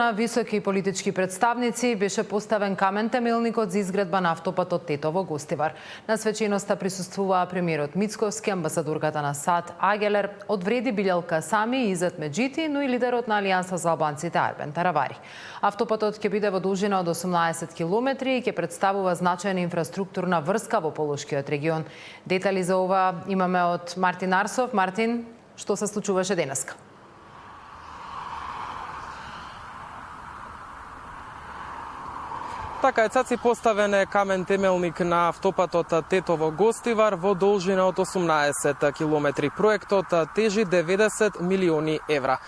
На високи политички представници беше поставен камен темелникот за изградба на автопатот Тетово-Гостивар. На свеченоста присуствуваа премиерот Мицковски, амбасадорката на САД Агелер, одвреди Билјалка Сами и Изет Меджити, но и лидерот на Алијанса за албанците Арбен Таравари. Автопатот ќе биде во должина од 18 километри и ќе представува значајна инфраструктурна врска во Полошкиот регион. Детали за ова имаме од Мартин Арсов. Мартин, што се случуваше денеска? Така е, цаци поставен е камен темелник на автопатот Тетово-Гостивар во должина од 18 километри. Проектот тежи 90 милиони евра.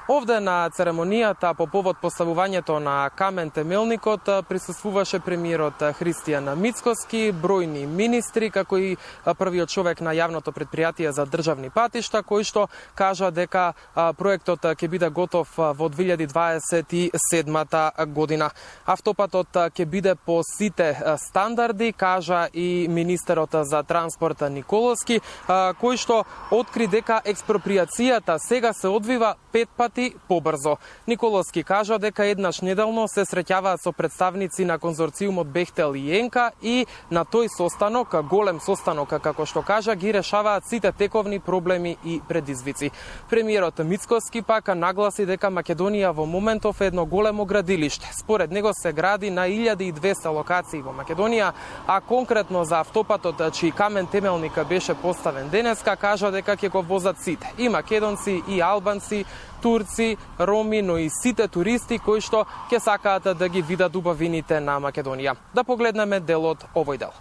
Овде на церемонијата по повод поставувањето на камен темелникот присуствуваше премиерот Христијан Мицковски, бројни министри, како и првиот човек на јавното претпријатие за државни патишта, кој што кажа дека проектот ќе биде готов во 2027 година. Автопатот ќе биде по сите стандарди, кажа и министерот за транспорт Николовски, кој што откри дека експроприацијата сега се одвива 5 пати побрзо. Николовски кажа дека еднаш неделно се среќаваат со представници на конзорциумот Бехтел и Енка и на тој состанок, голем состанок, како што кажа, ги решаваат сите тековни проблеми и предизвици. Премиерот Мицковски пак нагласи дека Македонија во моментов е едно големо градилиште. Според него се гради на 1200 локации во Македонија, а конкретно за автопатот чиј камен темелник беше поставен денеска, кажа дека ќе го возат сите. И македонци, и албанци, турци, роми, но и сите туристи кои што ќе сакаат да ги видат убавините на Македонија. Да погледнеме дел од овој дел.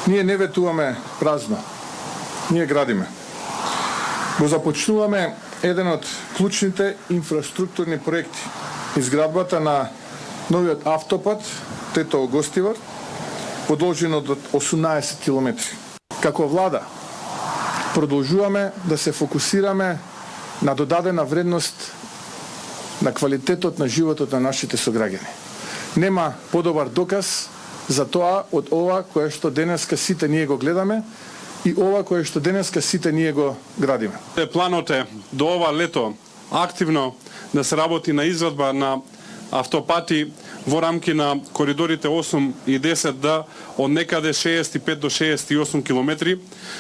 Ние не ветуваме празно. Ние градиме. Го започнуваме еден од клучните инфраструктурни проекти. Изградбата на новиот автопат Тетово-Гостивар во должина од 18 километри. Како влада продолжуваме да се фокусираме на додадена вредност на квалитетот на животот на нашите сограѓани. Нема подобар доказ за тоа од ова кое што денеска сите ние го гледаме и ова кое што денеска сите ние го градиме. Планот е до ова лето активно да се работи на изградба на автопати во рамки на коридорите 8 и 10 да од некаде 65 до 68 километри,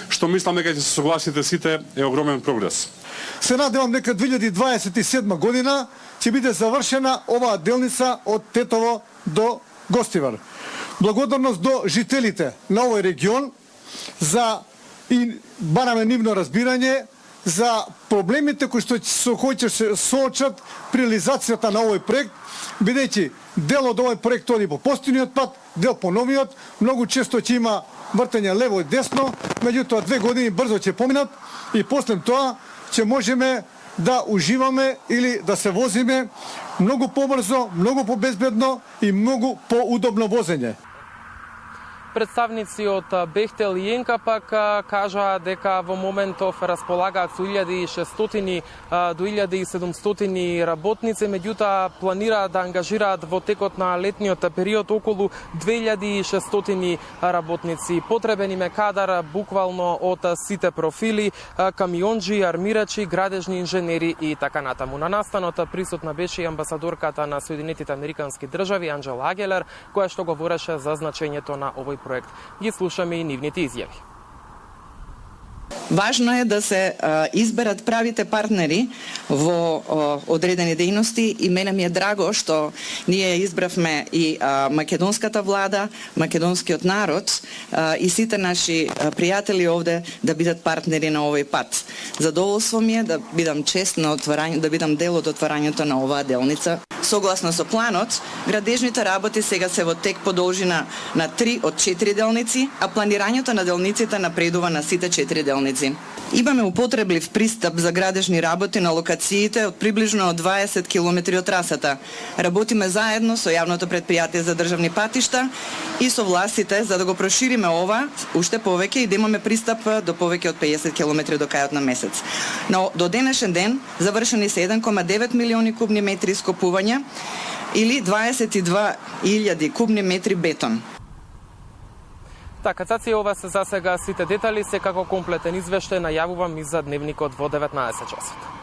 што мислам дека ќе се согласите сите е огромен прогрес. Се надевам дека 2027 година ќе биде завршена оваа делница од Тетово до Гостивар. Благодарност до жителите на овој регион за и бараме нивно разбирање за проблемите кои што ќе се соочат при реализацијата на овој проект, бидејќи дел од овој проект оди по постојниот пат, дел по новиот, многу често ќе има вртење лево и десно, меѓутоа 2 години брзо ќе поминат и после тоа ќе можеме да уживаме или да се возиме многу побрзо, многу побезбедно и многу поудобно возење. Представници од Бехтел и Енка пак кажаа дека во моментов располагаат со 1600 до 1700 работници, меѓутоа планираат да ангажираат во текот на летниот период околу 2600 работници. Потребен им е кадар буквално од сите профили, камионџи, армирачи, градежни инженери и така натаму. На настанот присутна беше и амбасадорката на Соединетите Американски држави Анџела Агелер, која што говореше за значењето на овој проект. Ги слушаме и нивните изјави. Важно е да се изберат правите партнери во одредени дејности и мене ми е драго што ние избравме и македонската влада, македонскиот народ и сите наши пријатели овде да бидат партнери на овој пат. Задоволство ми е да бидам чест на отварање, да бидам дел од отварањето на оваа делница. Согласно со планот, градежните работи сега се во тек по должина на 3 од 4 делници, а планирањето на делниците напредува на сите 4 делници. Имаме употреблив пристап за градежни работи на локациите од приближно 20 километри од трасата. Работиме заедно со јавното претпријатие за државни патишта и со властите за да го прошириме ова уште повеќе и да имаме пристап до повеќе од 50 километри до крајот на месец. Но до денешен ден завршени се 1,9 милиони кубни метри скопувања или 22.000 кубни метри бетон. Така, цаци, ова се засега сите детали, секако комплетен извештај најавувам и за дневникот во 19 часот.